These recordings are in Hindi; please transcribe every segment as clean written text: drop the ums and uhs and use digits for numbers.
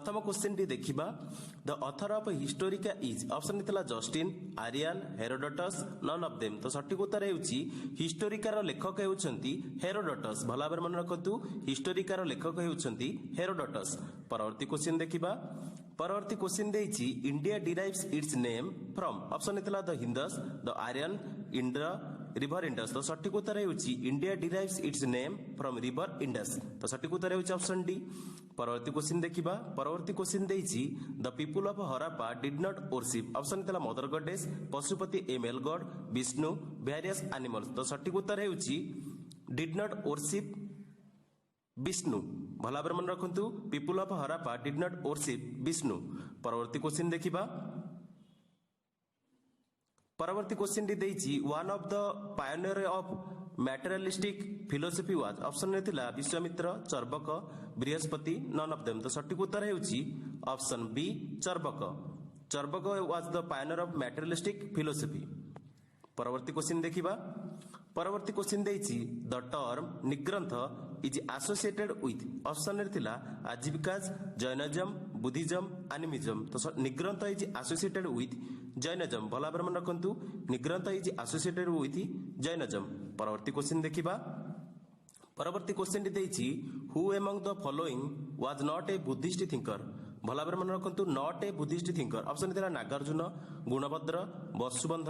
प्रथम क्वेश्चन टी देखिबा the author of historica is option नितला Justin Arrian Herodotus none of them तो सठिक उत्तर हेउची हिस्टोरिकार लेखक हेउचंती हेरोडोटस भला भाबरे मन रखंतु हिस्टोरिकार लेखक हेउचंती हेरोडोटस परवर्ती क्वेश्चन देखिबा परवर्ती क्वेश्चन देइची India derives its name from option नितला the Hindus the Aryan Indra river Indus तो सठिक उत्तर हेउची India derives its name from river Indus तो सठिक उत्तर हेउची ऑप्शन डी परवर्ती क्वेश्चन देखिबा परवर्ती क्वेश्चन देइची the people of Harappa did not worship option नितला mother goddess Pashupati a male god Vishnu various animals तो सठिक उत्तर हेउची डिड नॉट वर्शिप विष्णु भला भाबरे मन रखंतु people of Harappa did not worship Vishnu परवर्ती क्वेश्चन देखिबा परवर्ती क्वेश्चन टी देइची one of the pioneer of materialistic philosophy was option ने थिला Vishwamitra Charvaka Brihaspati none of them तो सठिक उत्तर हेउची option B Charvaka Charvaka was the pioneer of materialistic philosophy परवर्ती क्वेश्चन देखिबा परवर्ती क्वेश्चन देइची the term Nigrantha is associated with option ने थिला आजीविकाज जैनिज्म बुद्धिज्म एनिमिज्म तो Nigrantha is associated with Jainism भला भाबरे मन रखंतु Nigrantha is associated with Jainism परवर्ती क्वेश्चन देखिबा परवर्ती क्वेश्चन टी देइची who among the following was not a Buddhist thinker भला भाबरे मन रखंतु not a Buddhist thinker option थिला नागार्जुन गुणभद्र वसुबंध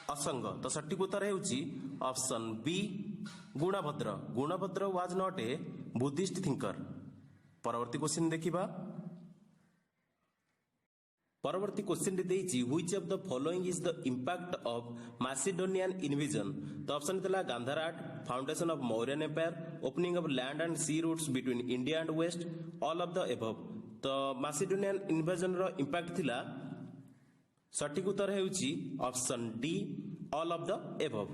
असंग तो सठिक उत्तर हेउची option B Gunabhadra Gunabhadra was not a Buddhist thinker परवर्ती क्वेश्चन देखिबा परवर्ती क्वेश्चन टी देइची which of the following is the impact of मैसिडोनियन invasion तो ऑप्शन थिला गांधाराट foundation of Mauryan empire opening of land and sea routes between India and west all of the above तो मैसिडोनियन इन्वेजन रो इंपैक्ट थिला सठिक उत्तर हेउची option D all of the above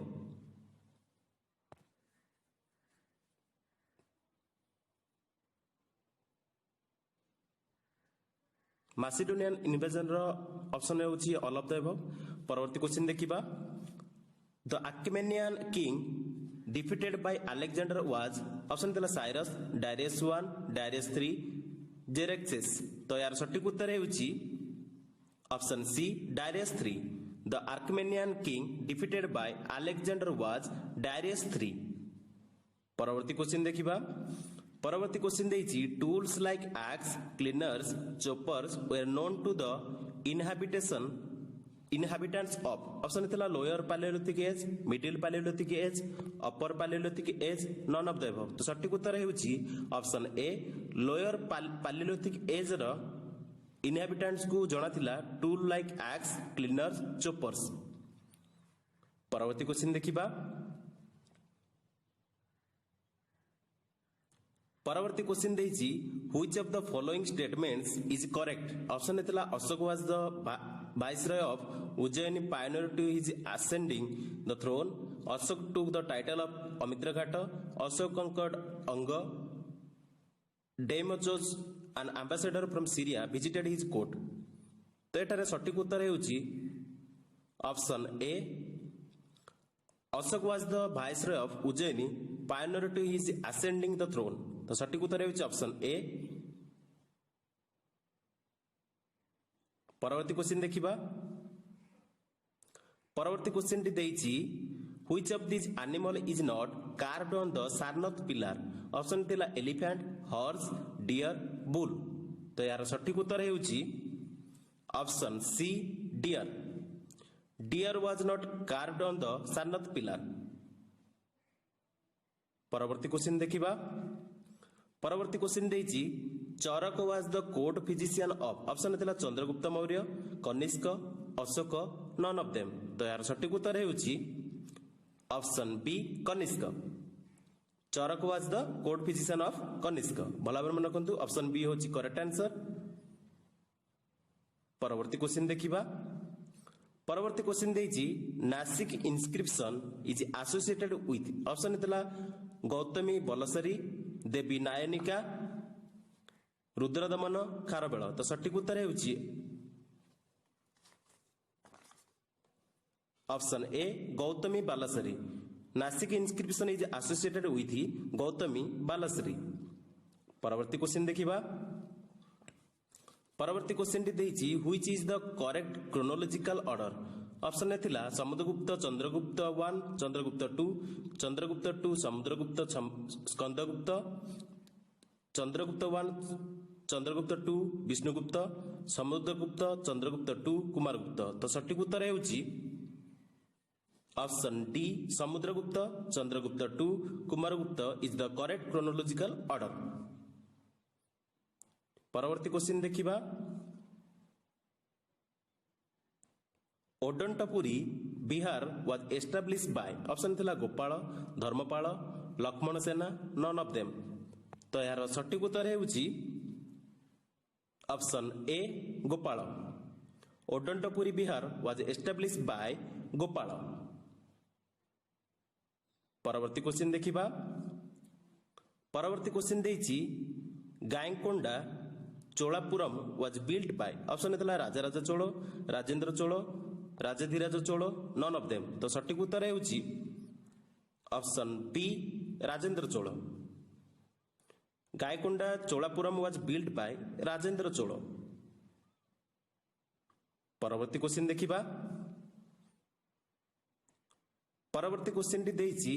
Macedonian invasion रो ऑप्शन हेउची ऑल ऑफ द एबव परवर्ती क्वेश्चन देखिबा the Armenian king defeated by Alexander was option थिला साइरस डायरियस 1 डायरियस 3 जेरेक्सिस तो यार सठिक उत्तर हेउची option C Darius 3 the Armenian king defeated by Alexander was Darius 3 परवर्ती क्वेश्चन देखिबा परवर्ती क्वेश्चन देइची tools like axe cleaners choppers were known to the inhabitants of option थिला lower palaeolithic age middle palaeolithic age upper palaeolithic age none of the above तो सठिक उत्तर हेउची option A lower palaeolithic age रो इनहैबिटेंट्स को जणा थिला tool like axe cleaners choppers परवर्ती क्वेश्चन देखिबा परवर्ती क्वेश्चन देइची which of the following statements is correct option थिला Ashoka was the viceroy of Ujjain pioneer to his ascending the throne Ashoka took the title of Amitraghat Ashoka conquered Anga डेमोचोस an ambassador from Syria visited his court तो एटारे सठिक उत्तर हेउची option A Ashoka was the viceroy of Ujjaini pioneer to his ascending the throne तो सठिक उत्तर हेउची ऑप्शन ए परवर्ती क्वेश्चन देखिबा परवर्ती क्वेश्चन टी देइची which of this animal is not carved on the Sarnath pillar option थिला एलिफेंट हॉर्स डियर बुल तो यार सठिक उत्तर हेउची option C deer deer was not carved on the Sarnath pillar परवर्ती क्वेश्चन देखिबा परवर्ती क्वेश्चन देइची Charaka was the court physician of option थिला Chandragupta Maurya Kanishka Ashoka none of them तो यार सठिक उत्तर हेउची option B Kanishka Charak was the court physician of Kanishka भला भाबरे मन रखंतु ऑप्शन बी होची करेक्ट आंसर परवर्ती क्वेश्चन देखिबा परवर्ती क्वेश्चन देइची Nasik inscription is associated with option थिला गौतमी बलसरी देवी नायनिका रुद्रदमन खारबेल तो सठिक उत्तर हेउची option A Gautami Balasri Nasik inscription is associated with Gautami Balasri परवर्ती क्वेश्चन देखिबा परवर्ती क्वेश्चन टी देइछि which is the correct chronological order. Option A थिला समुद्रगुप्त चंद्रगुप्त 1 चंद्रगुप्त 2 चंद्रगुप्त 2 समुद्रगुप्त स्कंदगुप्त चंद्रगुप्त 1 चंद्रगुप्त 2 विष्णुगुप्त समुद्रगुप्त चंद्रगुप्त 2 कुमारगुप्त। तो सठिक उत्तर हेउछि option D Samudragupta Chandragupta 2 Kumaragupta is the correct chronological order. परवर्ती क्वेश्चन देखिबा Odantapuri Vihar was establish by. Option थिला गोपाल धर्मपाल लक्ष्मण सेना नन ऑफ देम। तो यार सठिक उत्तर हेउछि option A Gopal. Odantapuri Vihar was establish by Gopal. परवर्ती क्वेश्चन देखिबा परवर्ती क्वेश्चन देइछि Gangaikonda Cholapuram was built by. Option थिला Rajaraja Chola Rajendra Chola Rajadhiraja Chola none of them. तो सठिक उत्तर हेउछि option B Rajendra Chola. Gangaikonda Cholapuram was built by Rajendra Chola. परवर्ती क्वेश्चन देखिबा परवर्ती क्वेश्चन टी देइछि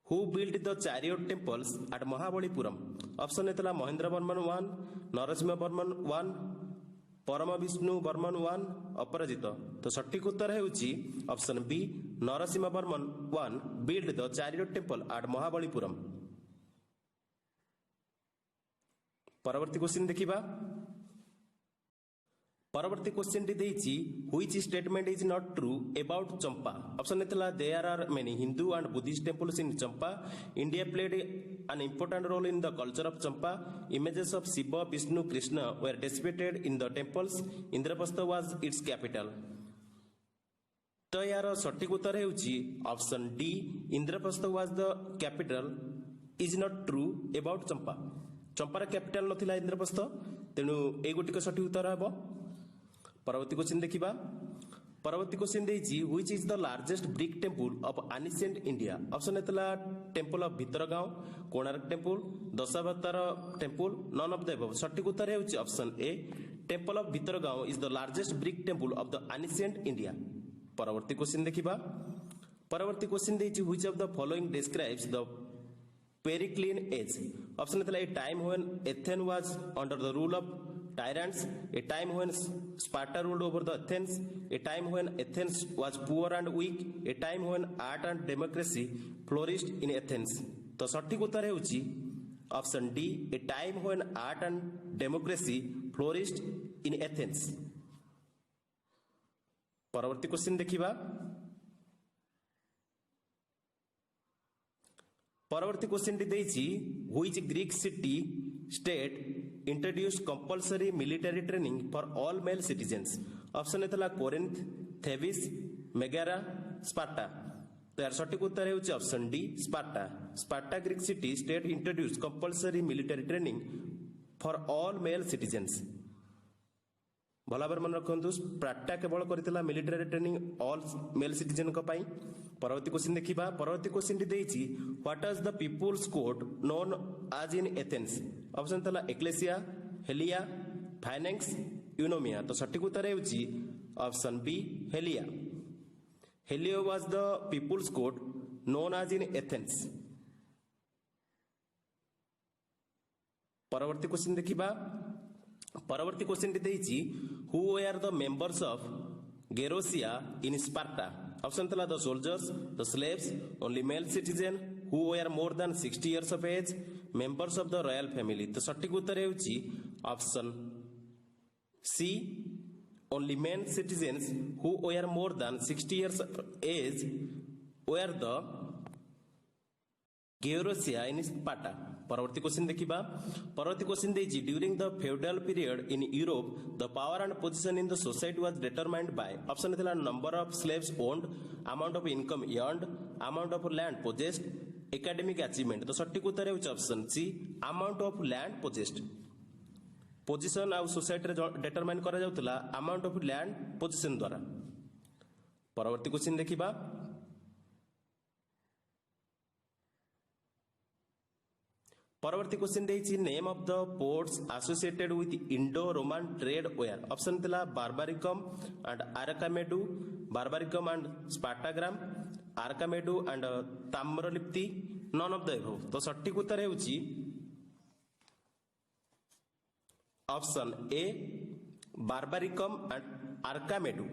who built the chariot temples at Mahabalipuram. Option एतला महेंद्र वर्मन 1 नरसिंह वर्मन 1 परम विष्णु वर्मन 1 अपराजित। तो सठिक उत्तर हेउछि option B Narasimha Varman 1 built the chariot temple at Mahabalipuram. परवर्ती क्वेश्चन देखिबा परवर्ती क्वेश्चन टी देइछि which statement is not true about Champa. Option एतला there are many Hindu and Buddhist temples in Champa India played an important role in the culture of Champa images of Shiva Vishnu Krishna were depicted in the temples Indraprastha was its capital। तो यार सठिक उत्तर हेउछि option D Indraprastha was the capital is not true about Champa. चंपार कैपिटल नथिला इंद्रप्रस्थ तेणु ए गोटिक सठिक उत्तर हेबो। परवर्ती क्वेश्चन देखिबा परवर्ती क्वेश्चन देइछि which is the largest brick temple of ancient India. Option एतला temple of Bhitargaon Konark temple Dashavatar temple none of the above. सठिक उत्तर हेउछि option A temple of Bhitargaon is the largest brick temple of the ancient India. परवर्ती क्वेश्चन देखिबा परवर्ती क्वेश्चन देइछि which of the following describes the periclean age. Option एतला a time when Athens was under the rule of tyrants, a time when Sparta ruled over the Athens, a time when Athens was poor and weak, a time when art and democracy flourished in Athens। तो सठिक उत्तर हेउछि option D a time when art and democracy flourished in Athens। परवर्ती क्वेश्चन देखिबा परवर्ती क्वेश्चन टी देइछि which Greek city state introduced compulsory military training for all male citizens। Option एतला कोरिन्थ थेबिस मेगारा स्पार्टा। तो यार सठिक उत्तर हेउछि option D Sparta. Sparta Greek city state introduce compulsory military training for all male citizens. भला भाବରେ मन रखंतु स्पार्टा केवल करथिला military training all male citizen को पई। परवर्ती क्वेश्चन देखिबा परवर्ती क्वेश्चन टी देइछि what is the people's court known as in Athens. Option तला एक्लेसिया हेलिया फाइनेंस यूनोमिया। तो सठिक उत्तर हेउछि option B Heliaea. Heliaea was the people's court known as in Athens. परवर्ती क्वेश्चन देखिबा परवर्ती क्वेश्चन टी देइछि who were the members of Gerousia in Sparta. Option तला the soldiers the slaves only male citizen who were more than 60 years of age members of the royal family. तो सठिक उत्तर हेउछि option C only men citizens who were more than 60 years of age were the Gerousia in Sparta. परवर्ती क्वेश्चन देखिबा परवर्ती क्वेश्चन देइछि during the feudal period in Europe the power and position in the society was determined by. Option थिला number of slaves owned amount of income earned amount of land possessed academic achievement. तो सठिक उत्तर हेउछि option C amount of land possessed. Position आ सोसाइटी रे डिटरमाइन करा जाउतला अमाउंट ऑफ लैंड पोजीशन द्वारा। परवर्ती क्वेश्चन देखिबा परवर्ती क्वेश्चन देछि name of the ports associated with Indo Roman trade were option थिला बार्बारिकम एंड आरकामेडू बार्बारिकम एंड स्पार्टाग्राम Arikamedu and Tamralipti none of the above तो सटीक उत्तर हेउछि option A Barbaricum and Arikamedu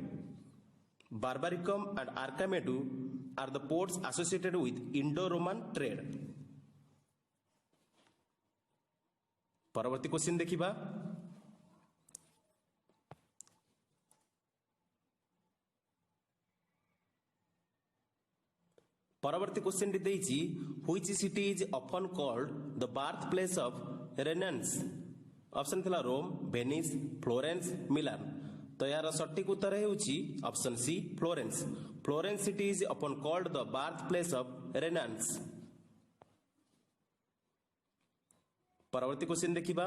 Barbaricum and Arikamedu are the ports associated with Indo Roman trade परवर्ती क्वेश्चन देखिबा परवर्ती क्वेश्चन टी देछि which city is often called the birth place of Renaissance option थिला रोम वेनिस फ्लोरेंस मिलान तो यार सटीक उत्तर हेउछि option C Florence Florence city is often called the birth place of Renaissance परवर्ती क्वेश्चन देखिबा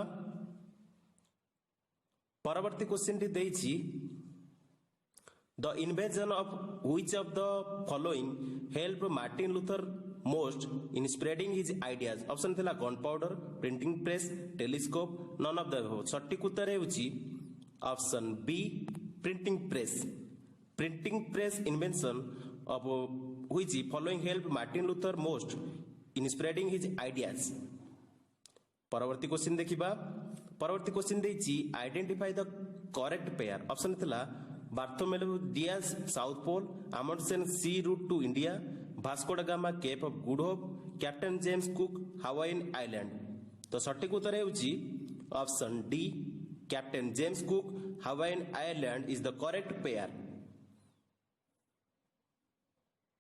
परवर्ती क्वेश्चन टी देछि the invention of which of the following help Martin Luther most in spreading his ideas option थिला gunpowder printing press telescope none of the above सटीक उत्तर हेउछि option B printing press invention of which following help Martin Luther most in spreading his ideas परवर्ती क्वेश्चन देखिबा परवर्ती क्वेश्चन देछि identify the correct pair option थिला Bartolomeu Dias South Pole Amundsen sea route to India Vasco da Gama Cape of Good Hope Captain James Cook Hawaiian island तो सटीक उत्तर हेउछि option D Captain James Cook Hawaiian island is the correct pair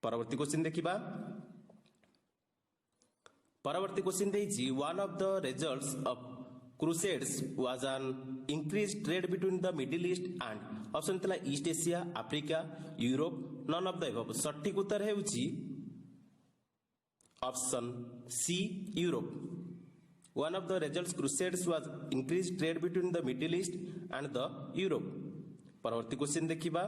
परवर्ती क्वेश्चन देखिबा परवर्ती क्वेश्चन देछि one of the results of Crusades was an increased trade between the Middle East and option थिला East Asia Africa Europe none of the above सटीक उत्तर हेउछि option C Europe one of the results Crusades was increased trade between the Middle East and the Europe परवर्ती क्वेश्चन देखिबा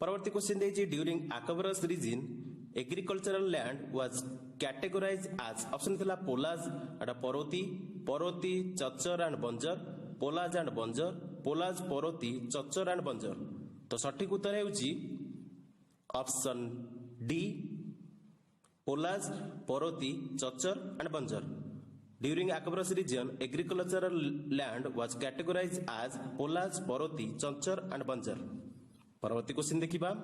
परवर्ती क्वेश्चन देछि during Akbar's reign agricultural land was categorized as option थिला पोलाज एंड परोती परोती चच्चर एंड बंजर पोलाज एंड बंजर पोलाज परोती चच्चर एंड बंजर तो सटीक उत्तर हेउछि option D Polaj Parauti Chachar and Banjar during Akbar's reign agricultural land was categorized as Polaj Parauti Chachar and Banjar परवर्ती क्वेश्चन देखिबा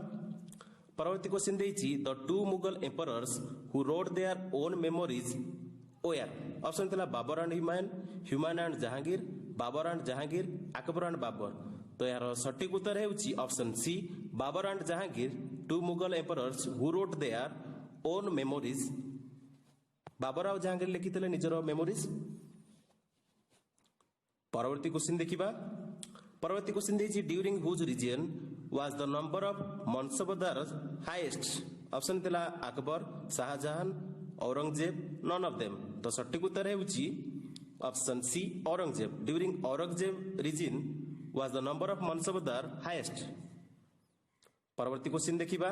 परवर्ती क्वेश्चन देछि the two Mughal emperors who wrote their own memories were option थिला Babur and Humayun and Jahangir Babur and Jahangir Akbar and Babur तो यार सटीक उत्तर हेउछि option C Babur and Jahangir two Mughal emperors who wrote their own memories Babar और जहांगीर लिखिथिले निजर मेमोरीज परवर्ती क्वेश्चन देखिबा परवर्ती क्वेश्चन देछि during whose reign was the number of Mansabdars highest option थिला Akbar Shahjahan Aurangzeb none of them तो सटीक उत्तर हेउछि option C Aurangzeb during Aurangzeb reign was the number of Mansabdar highest परवर्ती क्वेश्चन देखिबा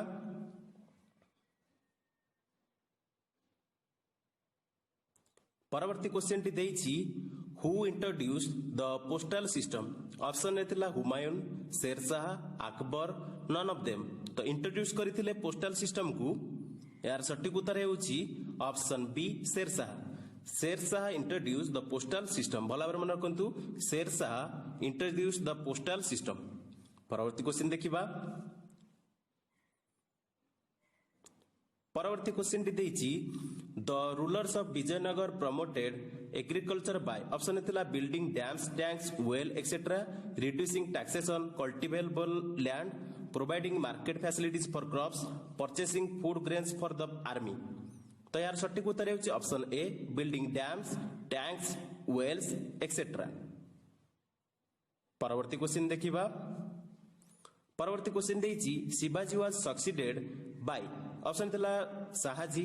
परवर्ती क्वेश्चन टी देछि who introduced the postal system option A थिला Humayun Shershah Akbar none of them तो इंट्रोड्यूस करथिले पोस्टल सिस्टम को यार सटीक उत्तर हेउछि option B Sher Shah introduce the postal system भला भाବରେ मन रखंतु Shershah introduce the postal system परवर्ती क्वेश्चन देखिबा परवर्ती क्वेश्चन टी देछि the rulers of Vijayanagar promoted agriculture by option थिला building dams tanks well etcetera reducing taxation cultivable land providing market facilities for crops purchasing food grains for the army तो यार सटीक उत्तर हेउछि option A building dams tanks wells etcetera परवर्ती क्वेश्चन देखिबा परवर्ती क्वेश्चन देछि Shivaji was succeeded by option थिला Shahaji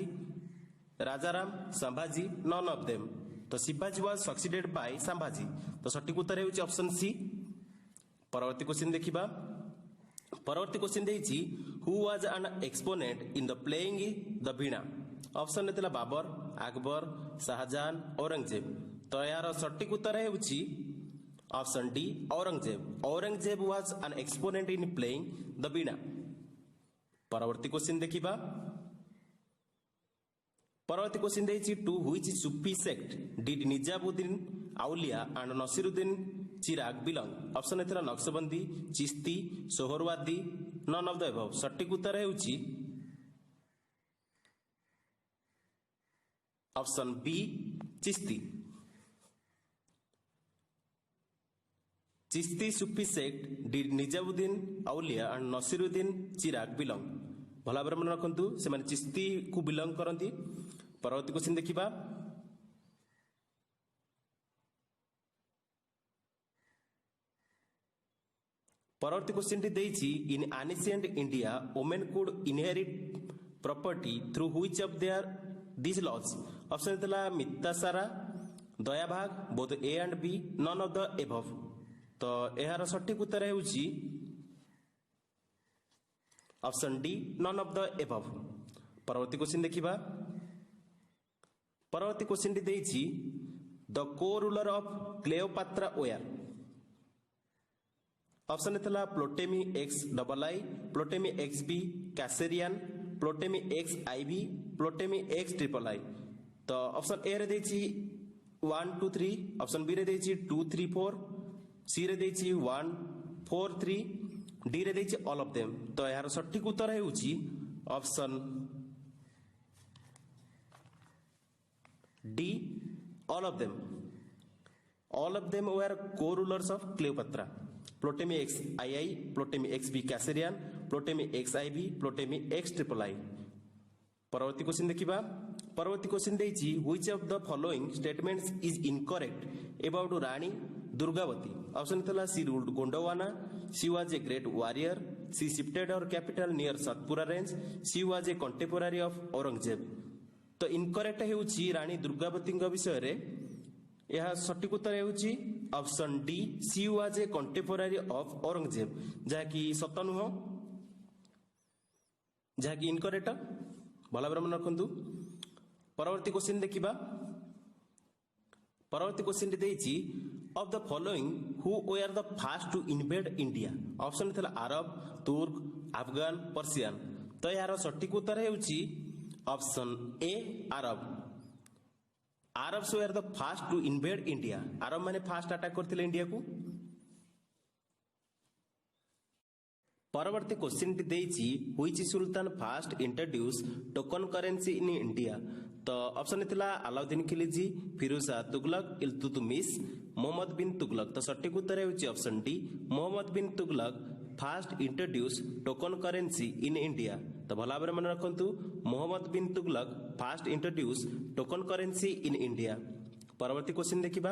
Rajaram Sambhaji none of them तो Shivaji was succeeded by Sambhaji तो सटीक उत्तर हेउछि ऑप्शन सी परवर्ती क्वेश्चन देखिबा परवर्ती क्वेश्चन देछि who was an exponent in the playing the veena option थिला बाबर अकबर शाहजहान औरंगजेब। तो यार सटीक उत्तर है option D Aurangzeb. Aurangzeb was an exponent in playing the veena. परवर्ती क्वेश्चन देखिबा। परवर्ती क्वेश्चन देछि to which Sufi sect did Nizamuddin Auliya and Nasiruddin Chirag belong. Option एथरा Naqshbandi, Chishti, Suhrawardi, none of the above. सटीक उत्तर है option B Chishti. Chishti Sufi sect did Nizamuddin Auliya and Nasiruddin Chirag belong. भल भाव मन रखु से चिश्ती को बिलोंग करती। परवर्ती क्वेश्चन देखिबा। परवर्ती क्वेश्चन टी देछि in ancient India women could inherit property through which of their this laws. Option देला Mitakshara, Dayabhaga, both A and B, none of the above. तो एहार सटीक उत्तर है option D none of the above. परवर्ती क्वेश्चन देखिबा। परवर्ती क्वेश्चन टी देछि the co ruler of Cleopatra were. Option एथला Ptolemy X double I, Ptolemy X V, Caesarion, Ptolemy X I V, Ptolemy X triple आई। तो ऑप्शन ए रे देछि 1 2 3, ऑप्शन बी रे देछि 2 3 4, सी रे देछि 1 4 3, डी रे देछि ऑल ऑफ देम। तो यार सटीक उत्तर है option D all of them. All of them were co rulers of Cleopatra. Ptolemy X I I, Ptolemy X V Caesarion, Ptolemy X I V, Ptolemy X triple I. परवर्ती क्वेश्चन देखिबा। परवर्ती क्वेश्चन देछि which of the following statements is incorrect about Rani Durgavati. Option थला she ruled Gondwana, she was a great warrior, she shifted her capital near Satpura range, she was a contemporary of Aurangzeb. तो इनकरेक्ट हेउछि रानी दुर्गावती विषय रे। यह सटीक उत्तर है option D she was a contemporary of Aurangzeb, जहाँकि सत नुह, जहाँकि इनकरेक्ट। भल भाव मन रखु। परवर्ती क्वेश्चन देखिबा। परवर्ती क्वेश्चन देछि of the following who were the first to invade India. Option थला अरब, तुर्क, अफगान, पर्सियन। तो यार सटीक उत्तर है option A Arab. Arabs were the first to invade India. Arab माने फास्ट अटैक करथिले इंडिया को। परवर्ती क्वेश्चन टी देछि which sultan first introduce token currency in India. तो ऑप्शन थिला अलाउद्दीन खिलजी, फिरोज शाह तुगलक, इल्तुतमिश, मोहम्मद बिन तुगलक। तो सटीक उत्तर है option D Mohammad bin Tughlaq first introduce token currency in India. तो भल भाव मन रखु Mohammad bin Tughlaq first introduce token currency in India. परवर्ती क्वेश्चन देखिबा।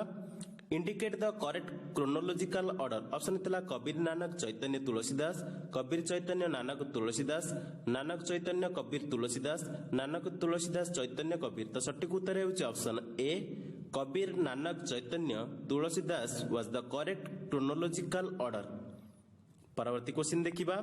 Indicate the correct chronological order. Option थिला कबीर नानक चैतन्य तुलसीदास, कबीर चैतन्य नानक तुलसीदास, नानक चैतन्य कबीर तुलसीदास, नानक तुलसीदास चैतन्य कबीर। तो सटीक उत्तर है option A Kabir Nanak Chaitanya Tulsidas was the correct chronological order. परवर्ती क्वेश्चन देखिबा।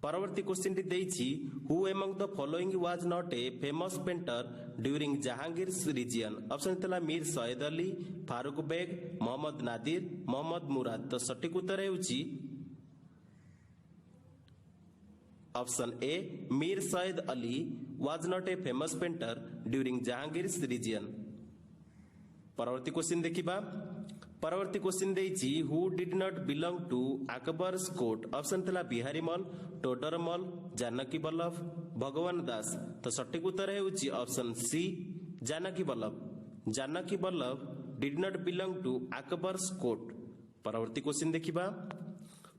परवर्ती क्वेश्चन टी देछि who among the following was not a famous painter during Jahangir's reign. Option थला मीर सैयद अली, फारूक बेग, मोहम्मद नादिर, मोहम्मद मुराद। तो सटीक उत्तर है option A Mir Sayyid Ali was not a famous painter during Jahangir's reign. परवर्ती क्वेश्चन देखिबा। परवर्ती क्वेश्चन देछि who did not belong to Akbar's court. Option थला बिहारी मल, टोडर मल, जानकी वल्लभ, भगवान दास। तो सटीक उत्तर है option C Janaki Vallabh. Janaki Vallabh did not belong to Akbar's court. परवर्ती क्वेश्चन देखिबा।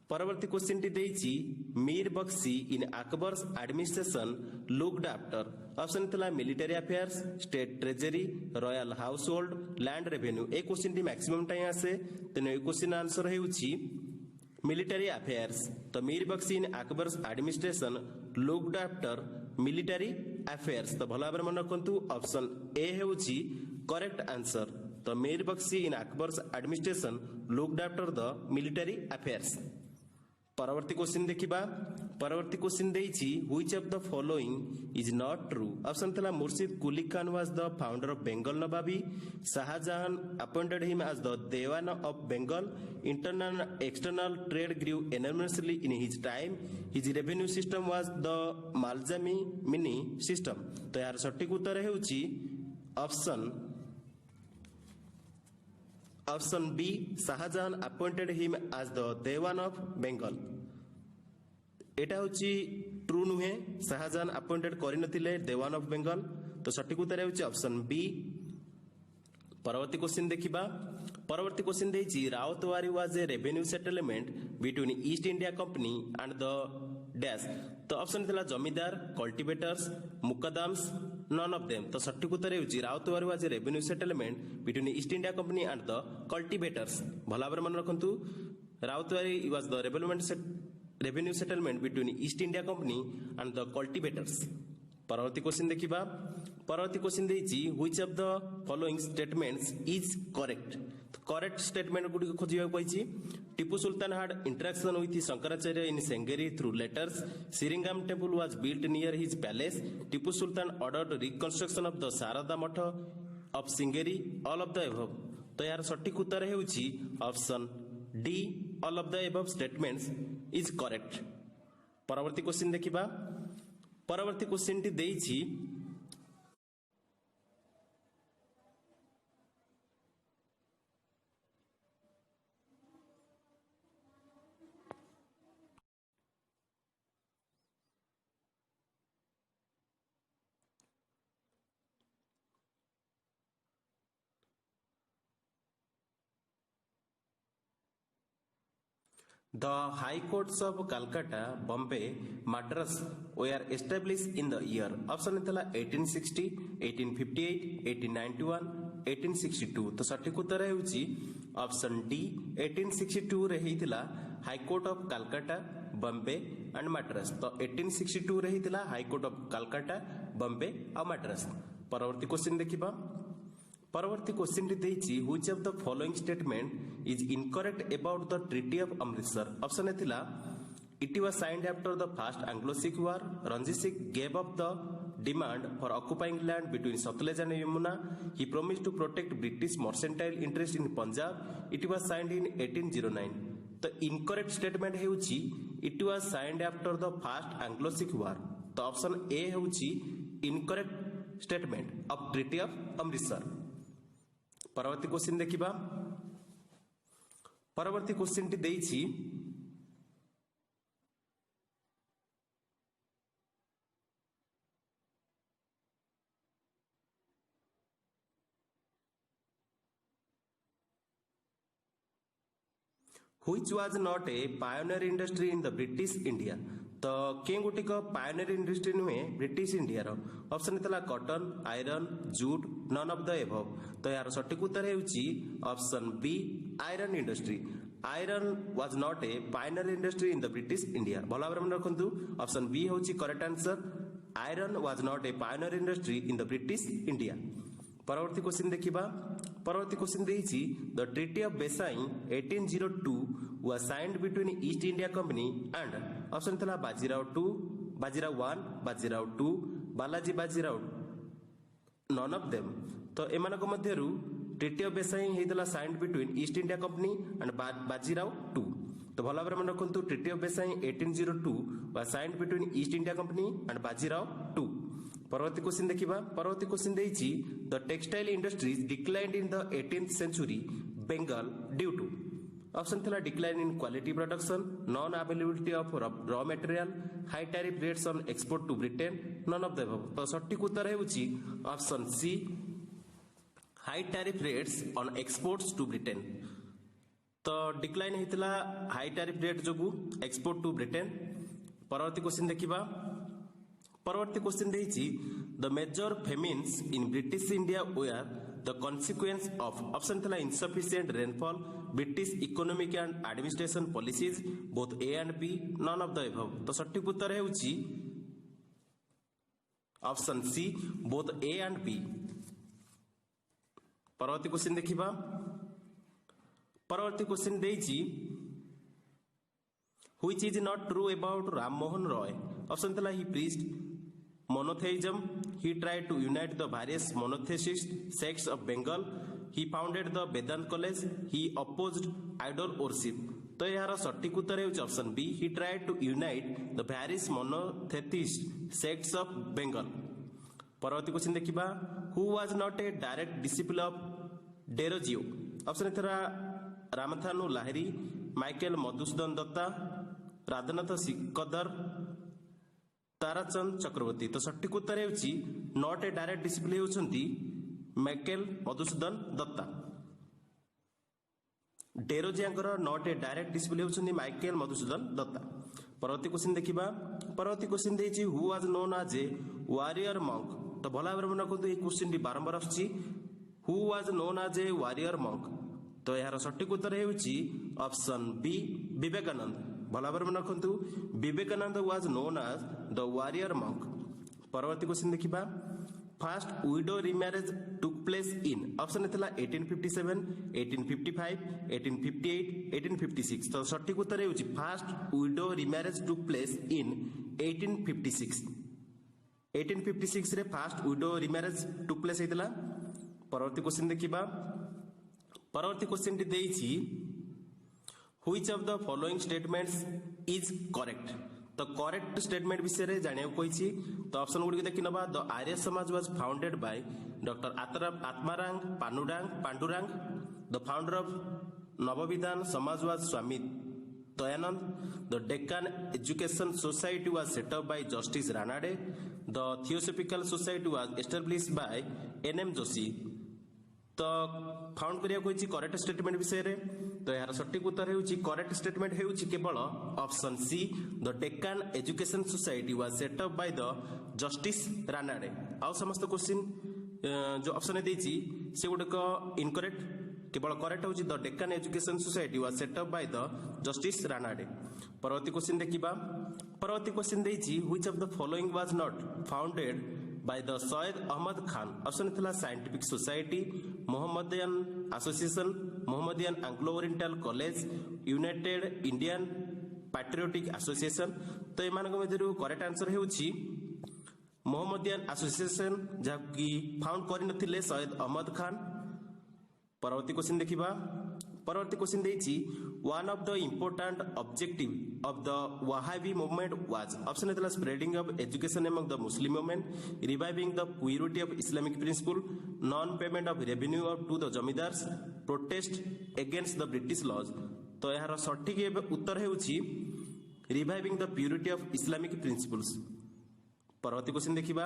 परवर्ती क्वेश्चन टी देछि Mir Bakshi in Akbar's administration looked after. Option थला military affairs, state treasury, royal household, land revenue. ए क्वेश्चन टी मैक्सिमम टाइम आसे, तेनो ए क्वेश्चन आंसर हेउछि मिलिटरी अफेयर्स। तो Mir Bakshi in Akbar's administration looked after military affairs. तो भल भाव मन रखु ऑप्शन ए हेउछि करेक्ट आंसर। तो Mir Bakshi in Akbar's administration looked after the military affairs. परवर्ती क्वेश्चन देखिबा। परवर्ती क्वेश्चन देइछि which of the following is not true. Option थला Murshid Quli Khan was the founder of Bengal Nawabi, Shahjahan appointed him as the Dewan of Bengal, internal external trade grew enormously in his time, his revenue system was the Malzamini system. तो यार सटीक उत्तर हेउछि option B, Shahjahan appointed him as the Dewan of Bengal. एटा होची ट्रू नुहे, शाहजहां अपॉइंटेड करिनथिले देवान ऑफ बंगाल। तो सटीक उत्तर होची ऑप्शन बी। परवर्ती क्वेश्चन देखिबा। परवर्ती क्वेश्चन देइछि Ryotwari was a revenue settlement between East India Company and the dash. तो ऑप्शन थिला zamindar, cultivators, muqaddams, none of them. तो सटीक उत्तर होची Ryotwari was a revenue settlement between East India Company and the cultivators. भला भाबरे मन रखंतु, Ryotwari was the revenue settlement between East India Company and the cultivators. परवर्ती क्वेश्चन देखिबा। परवर्ती क्वेश्चन देइछि which of the following statements is correct. Correct statement गुडी खोजिबा कहिछि Tipu Sultan had interaction with Shankaracharya in Sringeri through letters, Srirangam temple was built near his palace, Tipu Sultan ordered reconstruction of the Sharada Math of Sringeri, all of the above. तो यार सटीक उत्तर हेउछि option D, all of the above statements is correct. परवर्ती क्वेश्चन देखिबा। परवर्ती क्वेश्चन टी देइछि The High Courts of Calcutta, Bombay, Madras were established in the year. Option थला 1860, 1858, 1891, 1862। तो सटीक उत्तर हेउछि ऑप्शन डी, 1862 रे हेतिला High Court of Calcutta, Bombay and Madras. तो 1862 रे हेतिला High Court of Calcutta, Bombay और मद्रास। परवर्ती क्वेश्चन देखिबा। परवर्ती क्वेश्चन टी देइछि which of the following statement is incorrect about the treaty of Amritsar. Option A थिला it was signed after the first Anglo Sikh war, Ranjit Singh gave up the demand for occupying land between Sutlej and Yamuna, he promised to protect British mercantile interest in Punjab, it was signed in 1809। तो इनकरेक्ट स्टेटमेंट हेउछि it was signed after the first Anglo Sikh war. तो ऑप्शन ए हेउछि incorrect statement of treaty of Amritsar. परवर्ती क्वेश्चन देखिबा। परवर्ती क्वेश्चन टी देइछि which was not a pioneer industry in the British India। तो के गुटिक पायोनियर इंडस्ट्री नुहे ब्रिटिश इंडिया रो। ऑप्शन थला cotton, iron, jute, none of the above. तो यार सटीक उत्तर हेउछि option B, iron industry. Iron was not a pioneer industry in the British India. भला भाबरे मन रखंतु, ऑप्शन बी हेउछि correct answer. Iron was not a pioneer industry in the British India. परवर्ती क्वेश्चन देखिबा। परवर्ती क्वेश्चन देइछि the treaty of Bassein 1802 was signed between East India Company and option थला Bajirao 2, Bajirao 1, Bajirao 2, Balaji Bajirao, none of them. तो एमानक मध्यरु ट्रीटी ऑफ बेसाई हेतला signed between East India Company and Bajirao 2। तो भला भाबरे मन रखंतु treaty of Bassein 1802 was signed between East India Company and Bajirao 2। परवर्ती क्वेश्चन देखिबा। परवर्ती क्वेश्चन देइछि the textile industries declined in the 18th century Bengal due to. Option थला decline in quality production, non availability of raw material, high tariff rates on export to Britain, none of the above. तो सटीक उत्तर हेउछि option C, high tariff rates on exports to Britain. तो डिक्लाइन हेतिला हाई टैरिफ रेट जोगु एक्सपोर्ट टू ब्रिटेन। परवर्ती क्वेश्चन देखिबा। परवर्ती क्वेश्चन देइछि the major famines in British India were the consequence of. Option थला insufficient rainfall, British economic and administration policies, both A and B, none of the above. तो सटीक उत्तर हेउछि option C, both A and B. परवर्ती क्वेश्चन देखिबा। परवर्ती क्वेश्चन देइछि Which is not true about Ram Mohan Roy? Option thila he preached monotheism, he tried to unite the various monotheist sects of Bengal, he founded the Vedant College, he opposed idol worship. तो यार सटीक उत्तर है option B, he tried to unite the various monotheist sects of Bengal. परवर्ती क्वेश्चन देखिबा, who was not a direct disciple of Derozio? Option थरा रामथानु लाहिरी, माइकल मधुसूदन दत्ता, राधानाथ सिकदर, ताराचंद चक्रवर्ती. तो सटीक उत्तर है नॉट ए डायरेक्ट डिसिप्लिन होउछंती माइकल मधुसूदन दत्ता. डेरोजियाଙ୍କର नॉट ए डायरेक्ट डिसिप्लिन होउछंती माइकल मधुसूदन दत्ता. परवर्ती क्वेश्चन देखिबा, परवर्ती क्वेश्चन देछि who was known as a warrior monk. तो भला भाबरे मन रखନ୍ତୁ, এই क्वेश्चन टी बारंबार आछी, who was known as a warrior monk. तो यार सटीक उत्तर हेउछि ऑप्शन बी, विवेकानंद. भला भाबरे मन रखନ୍ତୁ, Vivekananda was known as the warrior monk. परवर्ती क्वेश्चन देखिबा, first widow remarriage took place in. Option थिला 1857, 1855, 1858, 1856. तो सटीक उत्तर हेउछि first widow remarriage took place in 1856. 1856 रे first widow remarriage took place हेतिला. परवर्ती क्वेश्चन देखिबा, परवर्ती क्वेश्चन टी देइछि which of the following statements is correct. तो करेक्ट स्टेटमेंट विषय रे जानिया कोइछि. तो ऑप्शन गुडी देखि नबा, the Arya Samaj was founded by doctor Atmaram Pandurang. The founder of Navavidhan Samaj was Swami Dayanand. The Deccan Education Society was set up by Justice Ranade. The Theosophical Society was established by NM Joshi. तो फाउंड करिया कोइछि करेक्ट स्टेटमेंट विषय रे. तो यार सटीक उत्तर हेउछि करेक्ट स्टेटमेंट हेउछि केवल option C, the Deccan Education Society was set up by the Justice Ranade. आउ समस्त क्वेश्चन जो ऑप्शन देछि से गुडक इनकरेक्ट. केवल करेक्ट होछि the Deccan Education Society was set up by the Justice Ranade. परवर्ती क्वेश्चन देखिबा, परवर्ती क्वेश्चन देछि which of the following was not founded by the Syed Ahmad Khan. Option थिला Scientific Society, Mohammedan Association, Mohammedan Anglo Oriental College, United Indian patriotic association. तो एमानक मध्यरु करेक्ट आंसर हेउछि मोहम्मदियन एसोसिएशन, जाकि फाउंड करि नथिले सैयद अहमद खान. परवर्ती क्वेश्चन देखिबा, परवर्ती क्वेश्चन देछि one of the important objective of the Wahabi movement was. Option है spreading of education among the Muslim women, reviving the purity of Islamic principal, non payment of revenue of to the zamindars, protest against the British laws. तो यार सठिक उत्तर हेउछि reviving the purity of Islamic principles. परवर्ती क्वेश्चन देखिबा,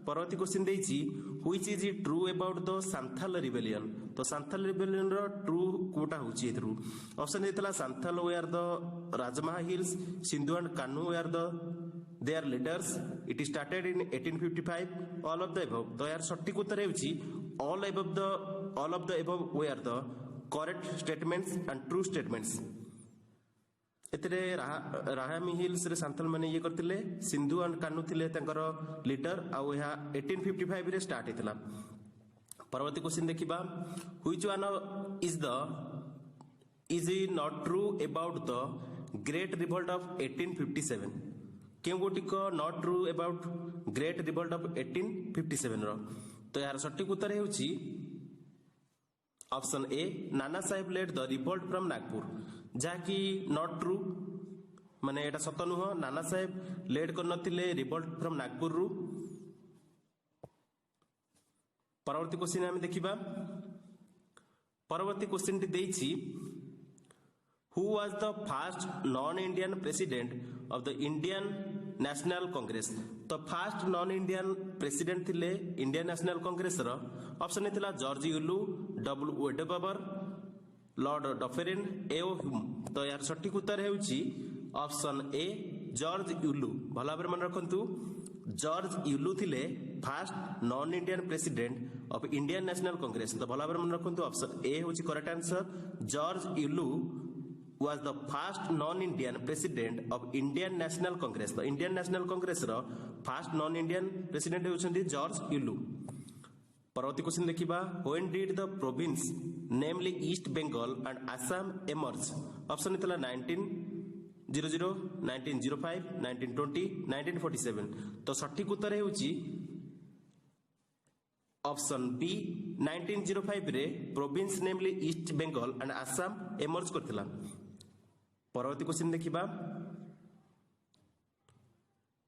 परवर्ती क्वेश्चन देछि which is true about the Santhal rebellion. तो सांथाल रिबेलियन रो ट्रू कोटा होछि एथरु. ऑप्शन देतला Santhal were the Rajmahal hills, Sidhu and Kanhu were the their leaders, it started in 1855, all of the above. तो यार सटीक उत्तर हेउछि all of the above were the correct statements and true statements. एतरे राहामी हिल्स रे सांथाल माने ये करथिले, सिंधु एंड कान्हू थिले तांकर लीडर, आ या 1855 रे स्टार्ट हेतला. परवर्ती क्वेश्चन देखिबा, which one is not true about the great revolt of 1857. केउ गोटिक not true about great revolt of 1857 रो. तो यार सटीक उत्तर हेउछि option A, Nana Saheb led the revolt from Nagpur. जाकि नॉट ट्रू, माने एटा सत नुह. नाना साहेब लेड कर नथिले रिवोल्ट फ्रॉम नागपुर रु. परवर्ती क्वेश्चन हम देखिबा, परवर्ती क्वेश्चन टी देछि who was the first non Indian president of the Indian National Congress. तो फर्स्ट नॉन इंडियन प्रेसिडेंट थिले इंडियन नेशनल कांग्रेस रो. ऑप्शन थिला George Yule, W Wedderburn, Lord Dufferin, AO Hume. तो यार सटीक उत्तर हेउछि ऑप्शन ए, जॉर्ज यूलू. भला भाबरे मन रखंतु, जॉर्ज यूलू थिले first non Indian president of Indian National Congress. तो भला भाबरे मन रखंतु ऑप्शन ए होछि correct answer. George Yule was the first non-Indian president of Indian National Congress. The Indian National Congress रो first non-Indian president होउछन्ती जॉर्ज यूलू. परवर्ती क्वेश्चन देखिबा, when did the province namely East Bengal and Assam emerge. Option इतला 19 00 1905 1920 1947 तो सठिक उत्तर हेउची ऑप्शन बी 1905 रे province namely East Bengal and Assam emerge करथिला। परवर्ती क्वेश्चन देखिबा।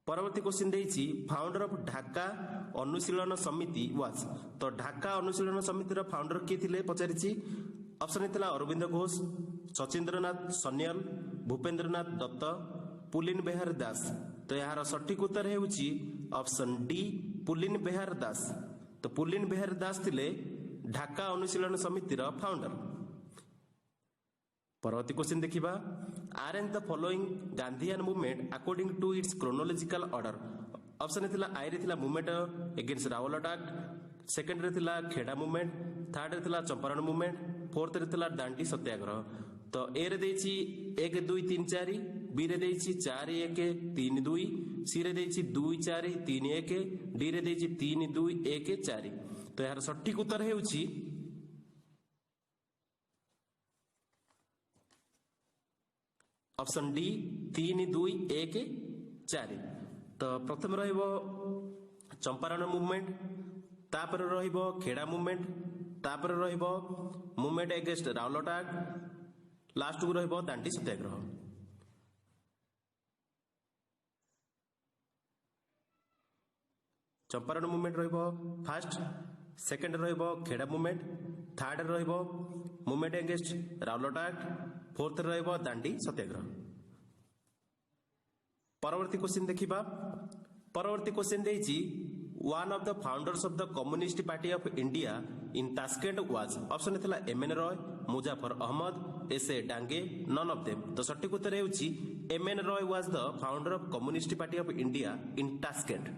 परवर्ती क्वेश्चन देइछि founder of Dhaka Anushilan Samiti was तो ढाका अनुशीलन समिति रो फाउंडर के थिले पचारिछि। ऑप्शन हेतला अरविंद घोष, सचिंद्रनाथ सन्याल, भूपेंद्रनाथ दत्त, पुलिन बेहार दास तो यार सठिक उत्तर हेउछि ऑप्शन डी पुलिन बेहार दास। तो पुलिन बेहार दास थिले ढाका अनुशीलन समिति रो फाउंडर। परवर्ती क्वेश्चन देखिबा। Arrange the following Gandhian movement according to its chronological order. Option थिला आई रे थिला मूवमेंट अगेंस्ट रावल अटैक, सेकंड रे थिला खेड़ा मूवमेंट, थर्ड रे थिला चंपारण मूवमेंट, फोर्थ रे थिला दांडी सत्याग्रह। तो ए रे देछि 1 2 3 4, बी रे देछि 4 1 3 2, सी रे देछि 2 4 3 1, डी रे देछि 3 2 1 4। तो यार सठिक उत्तर हेउछि ऑप्शन डी 3 2 1 4। तो प्रथम रहिबो चंपारण मूवमेंट, तापर रहिबो खेड़ा मूवमेंट, तापर रहिबो मूवमेंट अगेंस्ट रावल अटैक, लास्ट को रहिबो दांडी सत्याग्रह। चंपारण मूवमेंट रहिबो फास्ट, सेकंड रहिबो खेड़ा मूवमेंट, थर्ड रहिबो मूवमेंट अगेंस्ट रावल अटैक, फोर्थ रहिबो दांडी सत्याग्रह। परवर्ती क्वेश्चन देखिबा। परवर्ती क्वेश्चन देइछि one of the founders of the Communist party of India in Tashkent was. Option थिला MN Roy, Muzaffar Ahmad, SA Dange, none of them. तो सठिक उत्तर हेउछि MN Roy was the founder of Communist party of India in Tashkent.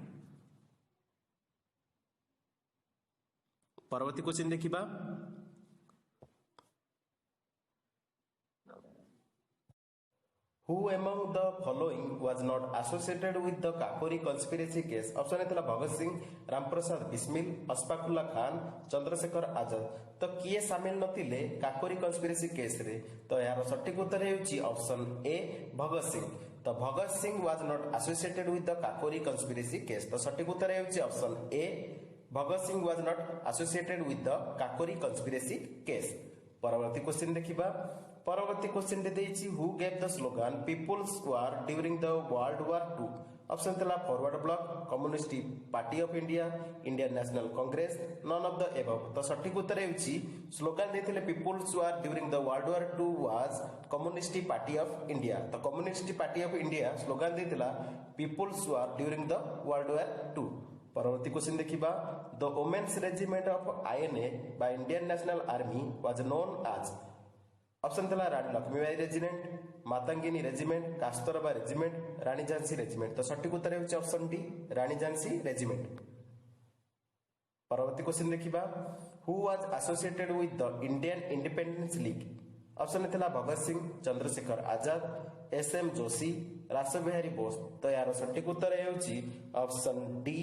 परवर्ती क्वेश्चन देखिबा। Who among the following was not associated with the Kakori conspiracy case? Option है भगत सिंह, रामप्रसाद बिस्मिल, अशफाकुल्ला खान, चंद्रशेखर आजाद। तो किए सामिल नथिले काकोरी कन्स्पिरेसी केस रे? तो यार सठिक उत्तर हेउछि ऑप्शन ए भगत सिंह। तो Bhagat Singh was not associated with the Kakori conspiracy case. तो सठिक उत्तर हेउछि option A Bhagat Singh was not associated with the Kakori conspiracy case. परवर्ती क्वेश्चन देखिबा। परवर्ती क्वेश्चन दे देछि who gave the slogan people's war during the world war 2। Option थिला Forward Bloc, Communist party of India, Indian National Congress, none of the above. तो सठिक उत्तर हेउछि स्लोगन देथिले peoples war during the world war 2 was communist party of India. तो communist party of India slogan देथिला people's war during the world war 2। परवर्ती क्वेश्चन देखिबा। The women's regiment of INA by Indian national army was known as. Option थिला Rani Lakshmibai regiment, Matangini regiment, Kasturba regiment, Rani Jhansi regiment. तो सठिक उत्तर हेउछि option D Rani Jhansi regiment. परवर्ती क्वेश्चन देखिबा। Who was associated with the Indian independence league. Option थिला भगत सिंह, चंद्रशेखर आजाद, एसएम जोशी, रासबिहारी बोस। तो यार सठिक उत्तर हेउछि option D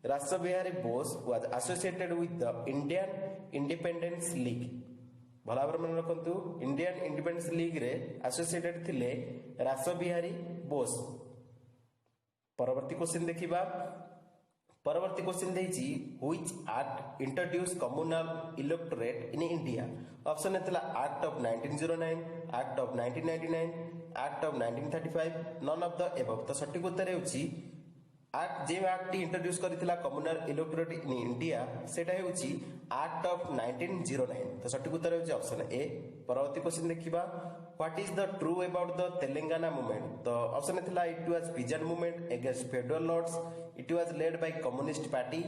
Rash Behari Bose was associated with the Indian independence league. भला भाବରେ मन रखंतु इंडियन इंडिपेंडेंस लीग रे एसोसिएटेड थिले रासबिहारी बोस। परवर्ती क्वेश्चन देखिबा। परवर्ती क्वेश्चन देछि which act introduce communal electorate in India. Option हेतला act of 1909, act of 1999, act of 1935, none of the above. तो सठिक उत्तर हेउछि एक्ट जे एक्ट इंट्रोड्यूस करथिला कम्युनल इलेक्टोरेट इन इंडिया सेटा हेउछि एक्ट ऑफ 1909। तो सठिक उत्तर हेउछि ऑप्शन ए। परवर्ती क्वेश्चन देखिबा। What is the true about the Telangana movement. तो ऑप्शन थिला it was peasant movement against federal lords, it was led by communist party.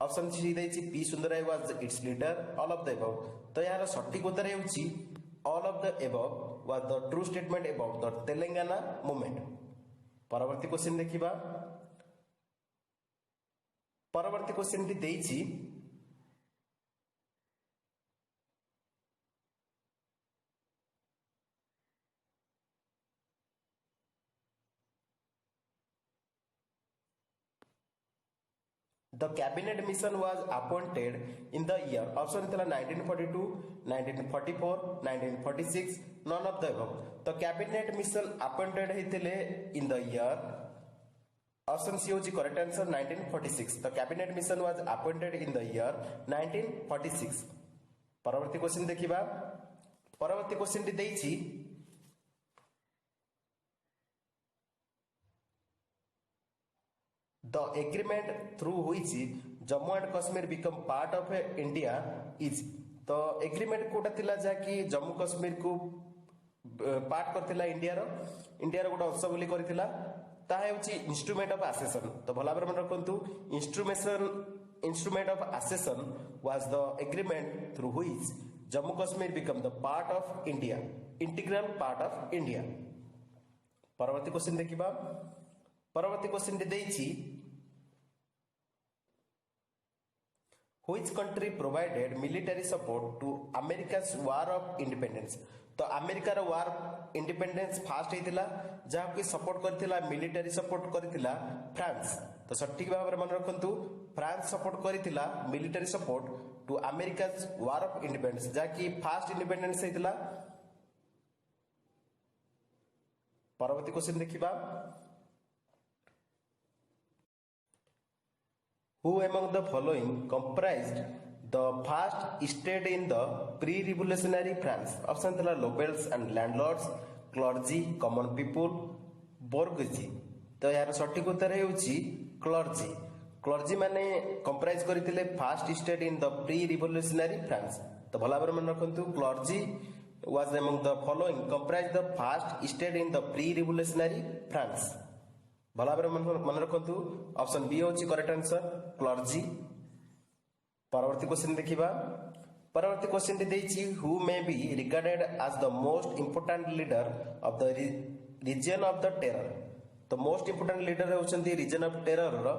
Option C देछि P Sundarayya was its leader, all of the above. तो यार सठिक उत्तर हेउछि all of the above was the true statement about the Telangana movement. परवर्ती क्वेश्चन देखिबा। परवर्ती क्वेश्चन टी देछि The cabinet mission was appointed in the year. Option थिला 1942, 1944, 1946, none of the above. तो कैबिनेट मिशन अपॉइंटेड होते in the year option C होची correct answer 1946. The cabinet mission was appointed in the year 1946. परवर्ती क्वेश्चन देखिबा. परवर्ती क्वेश्चन टी देइछि the agreement through which Jammu and Kashmir become part of India is. तो एग्रीमेंट कोटा थिला जाकि जम्मू कश्मीर को पार्ट करथिला इंडिया रो गोटे अंश बोली करथिला ताहा होची इंस्ट्रूमेंट ऑफ असेसन. तो भला भाबरे मन रखंतु instrument of accession was the agreement through which Jammu Kashmir become the part of India, integral part of India. परवर्ती क्वेश्चन देखिबा. परवर्ती क्वेश्चन टी देइछि which country provided military support to America's war of independence. तो अमेरिका रो वार इंडिपेंडेंस फास्ट हेतिला जहा कि सपोर्ट करथिला मिलिटरी सपोर्ट करथिला फ्रांस. तो सटीक भाव रे मन रखंतु फ्रांस सपोर्ट करथिला मिलिटरी सपोर्ट टू अमेरिका's war of independence जहा कि फास्ट इंडिपेंडेंस हेतिला. परवर्ती क्वेश्चन देखिबा. Who among the following comprised the first state in the pre-revolutionary France? Option थला nobles and landlords, clergy, common people, bourgeoisie. तो यार सटीक उत्तर हेउची clergy. clergy माने comprise करथिले first state in the pre-revolutionary France. तो भला भाबरे मन रखंतु clergy was among the following comprised the first state in the pre-revolutionary France. भला भाबरे मन रखंतु ऑप्शन बी होची करेक्ट आंसर क्लर्जी. परवर्ती क्वेश्चन देखिबा. परवर्ती क्वेश्चन टी देइछि who may be regarded as the most important leader of the reign of the terror. तो मोस्ट इंपोर्टेंट लीडर होचंती रीजन ऑफ टेरर रो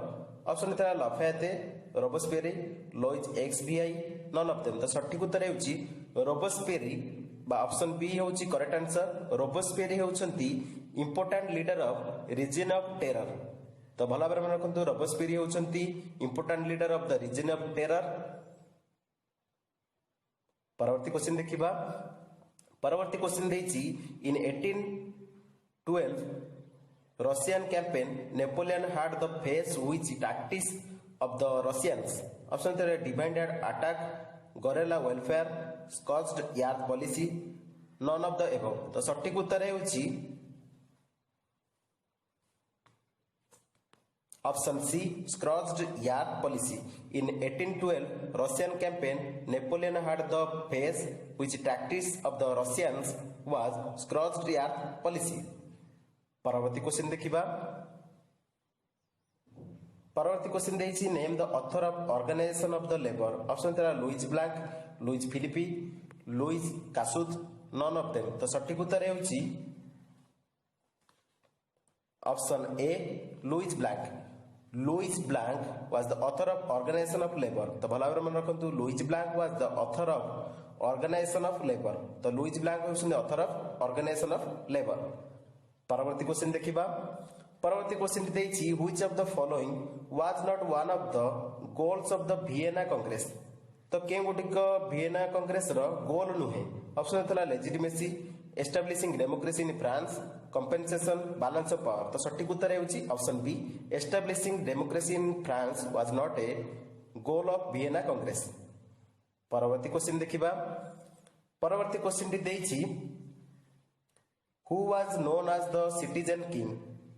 ऑप्शन था Lafayette, Robespierre, Louis XVI, none of them. तो सटीक उत्तर हेउची रोबस्पेरी बा ऑप्शन बी होची करेक्ट आंसर. रोबस्पेरी होचंती important leader of reign of terror. तो भला भाबरे मन रखंतु रोबस्पेरी होचंती important leader of the reign of terror. परवर्ती क्वेश्चन देखिबा. परवर्ती क्वेश्चन देइछि in 1812 Russian campaign Napoleon had the face which tactics of the Russians. Option थे divided attack, guerrilla welfare, scorched yard policy, none of the above. तो सटीक उत्तर हेउछि option C scorched yard policy. In 1812 Russian campaign Napoleon had the face which tactics of the Russians was scratched yard policy. परवर्ती क्वेश्चन देखिबा. परवर्ती क्वेश्चन देइछि name the author of organisation of the labour. Option था Louis Blanc, Louis Philippe, Louis कासुद, नन ऑफ देम. तो सटीक उत्तर हेउछि option A Louis Blanc. Louis Blanc was the author of organization of labor. तो भला भाबरे मन रखंतु Louis Blanc was the author of organization of labor. तो लुइस ब्लैंक होउछन author of organization of labor. परवर्ती क्वेश्चन देखिबा. परवर्ती क्वेश्चन देइछि which of the following was not one of the goals of the Vienna Congress. तो के गुटिक वियना कांग्रेस रो गोल नुहे. ऑप्शन थला legitimacy, establishing democracy in France, compensation, balance of power. तो सटीक उत्तर हेउछि option B establishing democracy in France was not a goal of Vienna congress. परवर्ती क्वेश्चन देखिबा. परवर्ती क्वेश्चन टी देइछि who was known as the citizen king.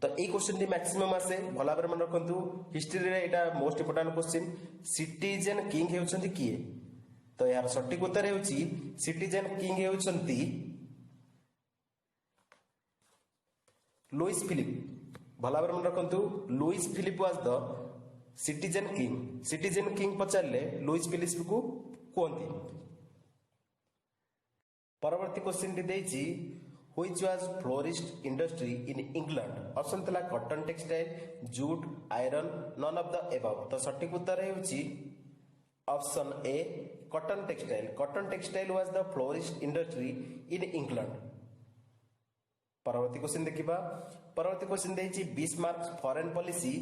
तो ए क्वेश्चन टी मैक्सिमम आसे भला भाबरे मन रखंतु हिस्ट्री रे एटा most important question. Citizen king हेउछंती किए. तो यार सटीक उत्तर हेउछि सिटीजन किंग हेउछंती लुइस फिलिप. भला भाबरे मन रखंतु Louis Philippe was the citizen king. Citizen king पचारले लुइस फिलिप को कोंती. परवर्ती क्वेश्चन टी देइछि which was flourished industry in England. Option थला cotton textile, jute, iron, none of the above. तो सटीक उत्तर हेउछि option A cotton textile. Cotton textile was the florist industry in England. परवर्ती क्वेश्चन देखिबा. परवर्ती क्वेश्चन देइछि Bismarck's foreign policy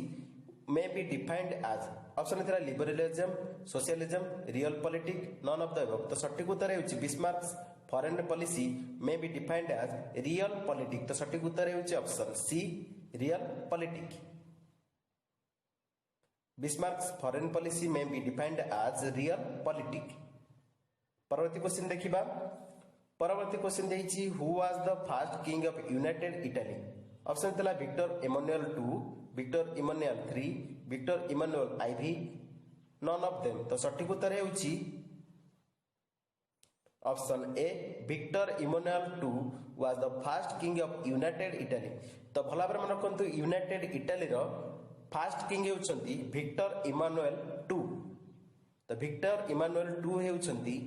may be defined as. Option थला liberalism, socialism, real politik, none of the above. तो सटीक उत्तर हेउछि Bismarck's foreign policy may be defined as real politik. तो सठिक उत्तर है option C real politik. Bismarck's foreign policy may be defined as real politik. परवर्ती क्वेश्चन देखिबा। परवर्ती क्वेश्चन देइछि who was the first king of united Italy. Option तला Victor Emmanuel 2, Victor Emmanuel 3, Victor Emmanuel IV, none of them. तो सठिक उत्तर है option A Victor Emmanuel 2 was the first king of united Italy. तो भला भाବରେ मन रखନ୍ତୁ यूनाइटेड इटली रो फर्स्ट किंग हेउछंती विक्टर इमानुएल 2। तो विक्टर इमानुएल 2 हेउछंती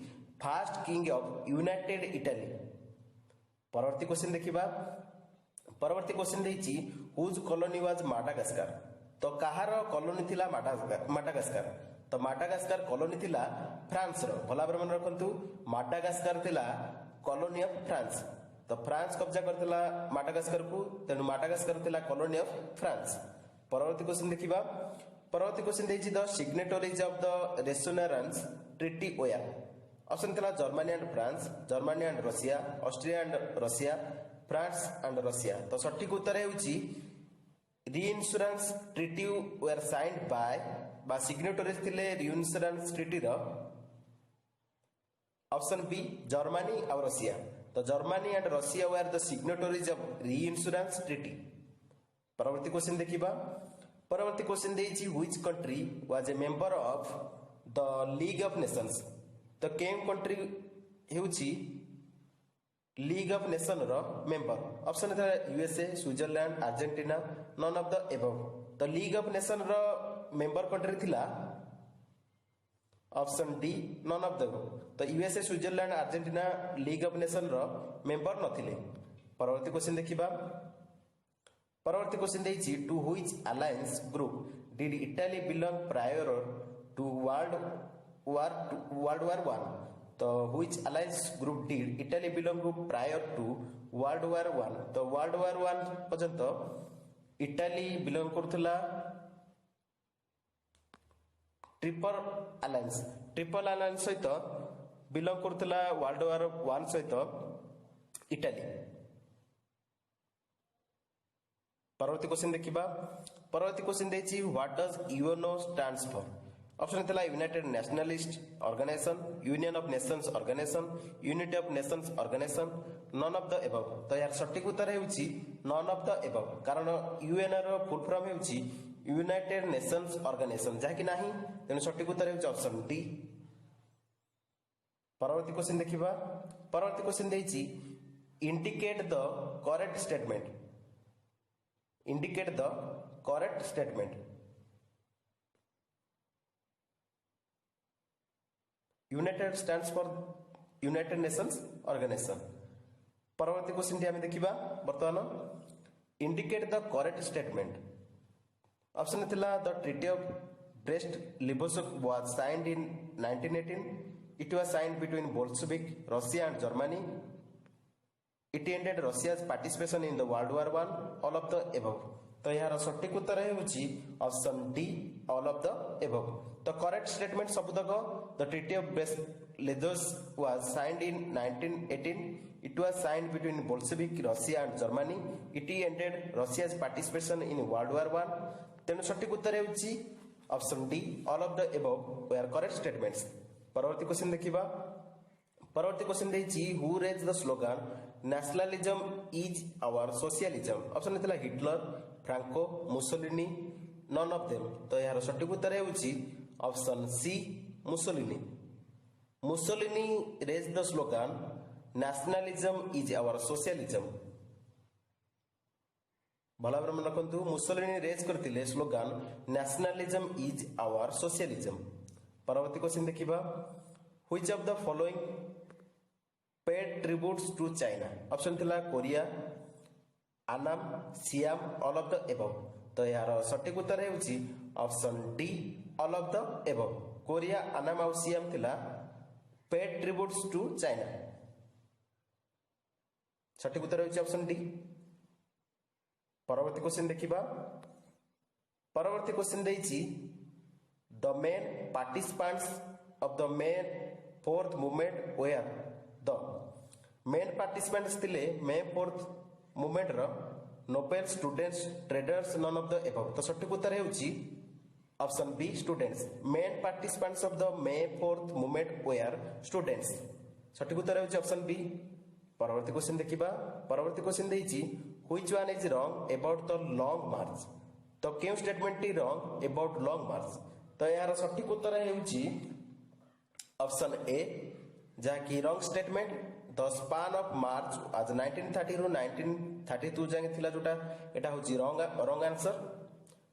first king of united Italy. परवर्ती क्वेश्चन देखिबा। परवर्ती क्वेश्चन देइछि हुज कॉलोनी वाज माडागास्कर। तो कहार कॉलोनी थिला माडागास्कर। तो माडागास्कर कॉलोनी थिला फ्रांस रो। भला भाବରେ मन रखନ୍ତୁ माडागास्कर थिला कॉलोनी ऑफ फ्रांस। तो फ्रांस कब्जा करथिला माडागास्कर को, तेनु माडागास्कर थिला कॉलोनी ऑफ फ्रांस। परवर्ती क्वेश्चन देखिबा। परवर्ती क्वेश्चन देइछि the signatories of the reinsurance treaty ओया। ऑप्शन थिला Germany and France, Germany and Russia, Austria and Russia, France and Russia. तो सठिक उत्तर हेउछि reinsurance treaty were signed by बा सिग्नेटरीज थिले रीइंश्योरेंस ट्रीटी रो ऑप्शन बी जर्मनी और रशिया। तो Germany and Russia were the signatories of reinsurance treaty. परवर्ती क्वेश्चन देखिबा। परवर्ती क्वेश्चन देइछि which country was a member of the league of nations. तो केम कंट्री हेउछि लीग ऑफ नेशन रो मेंबर। ऑप्शन है USA, Switzerland, Argentina, none of the above. तो लीग ऑफ नेशन रो मेंबर कंट्री थिला option D none of the above. तो USA, Switzerland, Argentina league of nation रो मेंबर नथिले। परवर्ती क्वेश्चन देखिबा। परवर्ती क्वेश्चन देइछि to which alliance group did Italy belong prior to world war 1। तो which alliance group did Italy belong to prior to world war 1। तो वर्ल्ड वार 1 पर्यंत इटली बिलोंग करथला ट्रिपल अलायंस। ट्रिपल अलायंस सहित बिलोंग करथला वर्ल्ड वार 1 सहित इटली। परवर्ती क्वेश्चन देखिबा। परवर्ती क्वेश्चन देछि what does UNO stands for. Option थिला united nationalist organisation, union of nations organisation, unity of nations organisation, none of the above. तो यार सठिक उत्तर हेउछि नन ऑफ द एबव, कारण यूएनओ रो फुल फॉर्म हेउछि यूनाइटेड नेशंस ऑर्गेनाइजेशन, जहा कि नाही। तेनु सठिक उत्तर हेउछि ऑप्शन डी। परवर्ती क्वेश्चन देखिबा। परवर्ती क्वेश्चन देछि indicate the correct statement. Indicate the correct statement. United stands for united nations organisation. परवर्ती क्वेश्चन टी आमे देखिबा वर्तमान indicate the correct statement. Option थिला the treaty of Brest Litovsk was signed in 1918। It was signed between Bolshevik Russia and Germany. It ended Russia's participation in the world war 1, all of the above. तो यार सठिक उत्तर हेउछि option D all of the above. तो करेक्ट स्टेटमेंट सबुतक the treaty of Brest Litovsk was signed in 1918। It was signed between Bolshevik Russia and Germany. It ended Russia's participation in world war 1। तेनु सठिक उत्तर हेउछि option D all of the above were correct statements. परवर्ती क्वेश्चन देखिबा। परवर्ती क्वेश्चन देछि who raise the slogan nationalism is our socialism. Option थिला Hitler, Franco, Mussolini, none of them. तो यार सठिक उत्तर हेउछि option C Mussolini. Mussolini raise the slogan nationalism is our socialism. भला भाବରେ मन रखନ୍ତୁ मुसोलिनी रेज करथिले slogan nationalism is our socialism. परवर्ती क्वेश्चन देखिबा which of the following paid tributes to China. Option थिला Korea, Annam, Siam, all of the above. तो यार सठिक उत्तर हेउछि option D all of the above. Korea, Annam और सियाम थिला पेड ट्रिब्यूट्स टू चाइना। सठिक उत्तर हेउछि ऑप्शन डी। परवर्ती क्वेश्चन देखिबा। परवर्ती क्वेश्चन देछि the main participants of the main fourth movement were the. Main participants थिले मे 4th मूवमेंट रो noble students traders none of the above. तो सठिक उत्तर हेउची option B students. Main participants of the May 4th movement were students. सठिक उत्तर हेउची ऑप्शन बी। परवर्ती क्वेश्चन देखिबा। परवर्ती क्वेश्चन देइची which one is wrong about the Long March. तो केउ स्टेटमेंट टी रॉन्ग अबाउट लॉन्ग मार्च। तो यार सठिक उत्तर हेउची ऑप्शन ए जहाँकि wrong statement. The span of March was 1930 रु 1932 जाके थिला जोटा एटा होची रॉन्ग आंसर।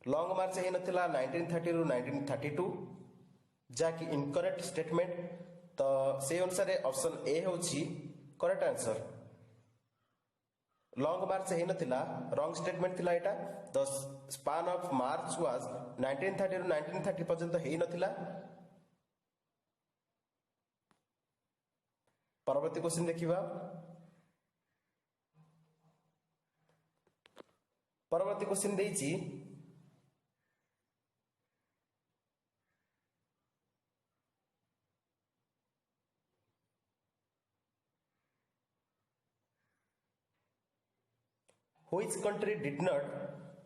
लॉन्ग मार्च हे नथिला 1930 रु 1932 जहाँकि इनकरेक्ट स्टेटमेंट। तो से अनुसार ऑप्शन ए होची करेक्ट आंसर। लॉन्ग मार्च हे नथिला रॉन्ग स्टेटमेंट थिला एटा। The span of March was 1930 रु 1930 पर्यंत हे नथिला। परवर्ती क्वेश्चन देखिबा। परवर्ती क्वेश्चन देइची which country did not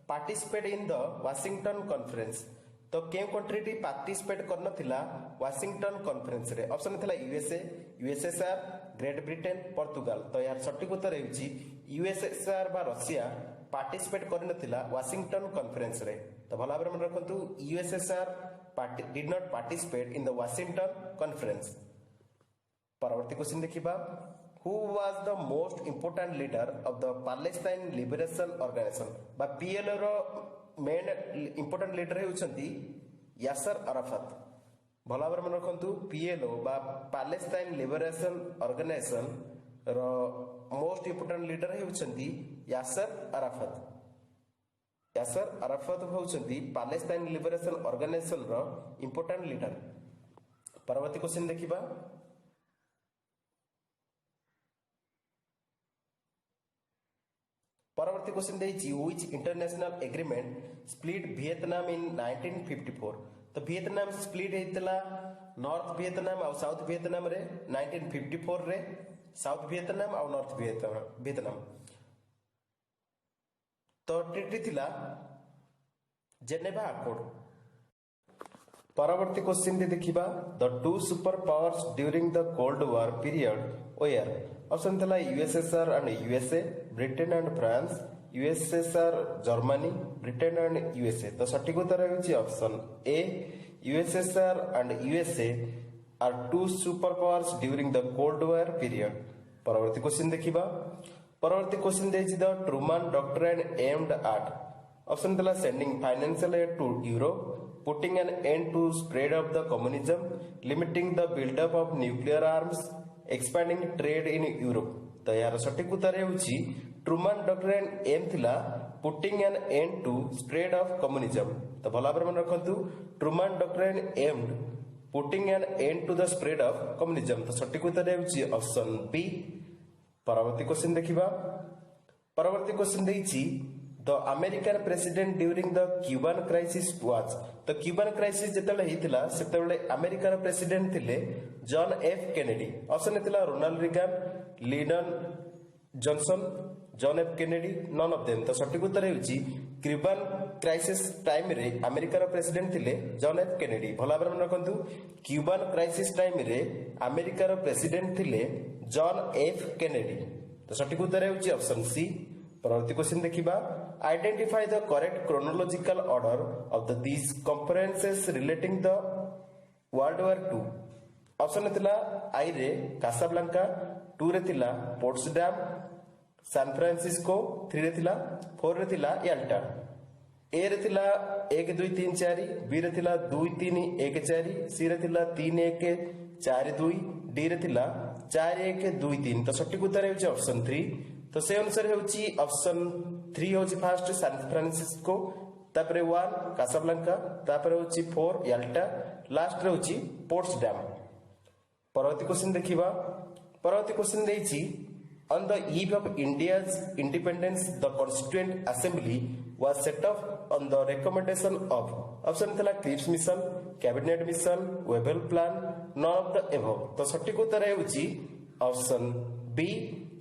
participate in the Washington conference. तो केउ कंट्री टी पार्टिसिपेट करन थिला वाशिंगटन कॉन्फ्रेंस रे। ऑप्शन थिला USA, USSR, Great Britain, Portugal. तो यार सठिक उत्तर हेउची यूएसएसआर बा रशिया पार्टिसिपेट करन थिला वाशिंगटन कॉन्फ्रेंस रे। तो भला भाबरे मन रखंतु USSR did not participate in the Washington conference. परवर्ती क्वेश्चन देखिबा। Who was the most important leader of the Palestine Liberation Organization बा PLO रो मेन इंपोर्टेंट लीडर हेउछंती यासर अराफत। भला भाबरे मन रखंतु PLO बा पैलेस्टाइन लिबरेशन ऑर्गेनाइजेशन रो मोस्ट इंपोर्टेंट लीडर हेउछंती यासर अराफत। यासर अराफत हेउछंती पैलेस्टाइन लिबरेशन ऑर्गेनाइजेशन रो इंपोर्टेंट लीडर। परवर्ती क्वेश्चन देखिबा। परवर्ती क्वेश्चन देइची which international agreement split Vietnam in 1954। तो वियतनाम स्प्लिट हेतला नॉर्थ वियतनाम और साउथ वियतनाम रे 1954 रे। साउथ वियतनाम और नॉर्थ वियतनाम तो ट्रीटी थिला जेनेवा अकॉर्ड। परवर्ती क्वेश्चन दे देखिबा। The two super powers during the cold war period were. Option थिला USSR and USA, Britain and France, USSR Germany, Britain and USA. तो सठिक उत्तर हेउची option A USSR and USA are two super powers during the cold war period. परवर्ती क्वेश्चन देखिबा। परवर्ती क्वेश्चन देइची the Truman doctrine aimed at. Option थिला sending financial aid to Europe, putting an end to spread of the communism, limiting the buildup of nuclear arms, expanding trade in Europe. तो यार सठिक उत्तर हेउची ट्रूमन डॉक्ट्रिन एम थिला putting an end to spread of communism. तो भला भाबरे मन रखंतु Truman doctrine aimed putting an end to the spread of communism. तो सठिक उत्तर हेउची ऑप्शन बी। परवर्ती क्वेश्चन देखिबा। परवर्ती क्वेश्चन देइची the American president during the Cuban crisis was. तो क्यूबन क्राइसिस जेतले हितिला सेतेबेले अमेरिकन प्रेसिडेंट थिले जॉन एफ केनेडी। ऑप्शन थिला Ronald Reagan, Lyndon Johnson, John F Kennedy, none of them. तो सठिक उत्तर हेउची क्यूबन क्राइसिस टाइम रे अमेरिकार प्रेसिडेंट थिले जॉन एफ केनेडी। भला भाबरे मन रखंतु क्यूबन क्राइसिस टाइम रे अमेरिकार प्रेसिडेंट थिले जॉन एफ केनेडी। तो सठिक उत्तर हेउची ऑप्शन सी। परवर्ती क्वेश्चन देखिबा। Identify the correct chronological order of the these conferences relating the world war 2। Option थिला आई रे कासाब्लांका, 2 रे थिला पोर्ट्सडाम, सैन फ्रांसिस्को, 3 रे थिला, 4 रे थिला याल्टा। ए रे थिला 1 2 3 4, बी रे थिला 2 3 1 4, सी रे थिला 3 1 4 2, डी रे थिला 4 1 2 3। तो सठिक उत्तर हेउची ऑप्शन 3। तो से अनुसार हेउची ऑप्शन 3 होची फर्स्ट सैन फ्रांसिस्को, तापरे 1 कासाब्लांका, तापरे होची 4 याल्टा, लास्ट रे होची पोर्ट्सडाम। परवर्ती क्वेश्चन देखिबा। परवर्ती question देइची on the eve of India's independence the constituent assembly was set up on the recommendation of। Option थिला Cripps mission, cabinet mission, Wavell plan, none of the above. तो सठिक उत्तर हेउची option B.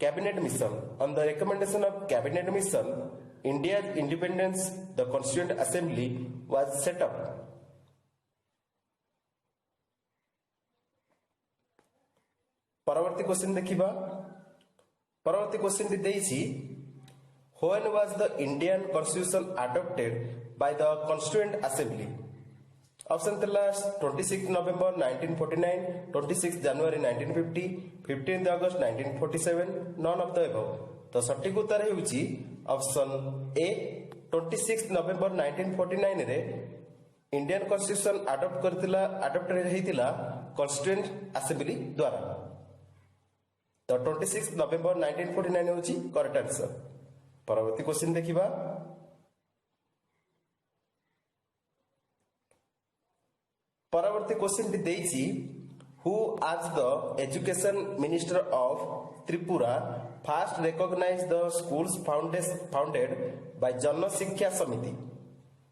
Cabinet mission. On the recommendation of cabinet mission, India's independence, the Constituent Assembly was set up. परवर्ती क्वेश्चन देखिबा परवर्ती क्वेश्चन टी देइछि when was the Indian Constitution adopted by the Constituent Assembly? Option थिला 26 November 1949, 26 January 1950, 15 August 1947, none of the above. तो सटीक उत्तर हेउछि ऑप्शन ए 26 नवेम्बर 1949 रे इंडियन कॉन्स्टिट्यूशन अडॉप्टेड हेतिला कॉन्स्टिट्यूएंट असेंबली द्वारा। तो 26 नवेम्बर 1949 हेउछि करेक्ट आंसर। परवर्ती क्वेश्चन देखिबा परवर्ती क्वेश्चन टी देइछि who was the education minister of Tripura first recognise the schools founded by Jan Shiksha Samiti.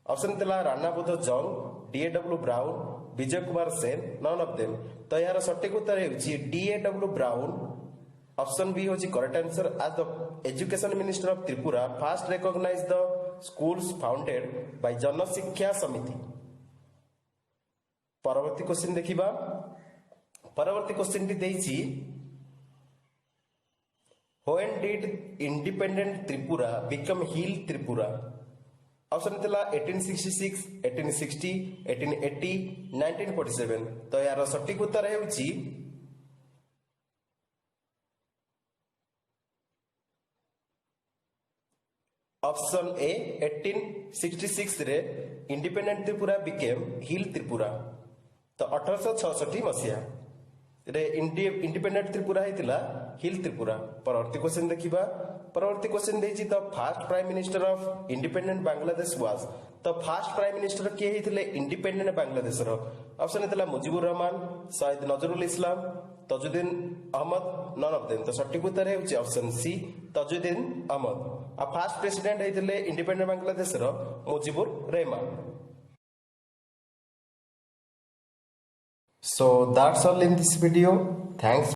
Option थिला Rana Budh Jung, DAW Brown, Vijay Kumar Sen, none of them. तो यार सटीक उत्तर हेउछि डीएडब्ल्यू ब्राउन। ऑप्शन बी होछि correct answer. Was the education minister of Tripura first recognise the schools founded by Jan Shiksha Samiti. परवर्ती क्वेश्चन देखिबा परवर्ती क्वेश्चन टी देइछि when did independent Tripura become Hill Tripura? Option थिला 1866, 1860, 1880, 1947। तो यार सटीक उत्तर हेउछि ऑप्शन ए 1866 रे independent Tripura became Hill Tripura. तो 1866 मसीहा रे इंडिपेंडेंट त्रिपुरा हेतिला हिल त्रिपुरा। परवर्ती क्वेश्चन देखिबा परवर्ती क्वेश्चन देछि the first prime minister of independent Bangladesh was. तो फर्स्ट प्राइम मिनिस्टर के हेतिले इंडिपेंडेंट बांग्लादेश रो। ऑप्शन हेतिला Mujibur Rahman, Syed Nazrul Islam, Tajuddin Ahmad, none of them. तो सटीक उत्तर हेउछि ऑप्शन सी तजुद्दीन अहमद। आ फर्स्ट प्रेसिडेंट हेतिले इंडिपेंडेंट बांग्लादेश रो Mujibur Rahman. So that's all in this video. Thanks.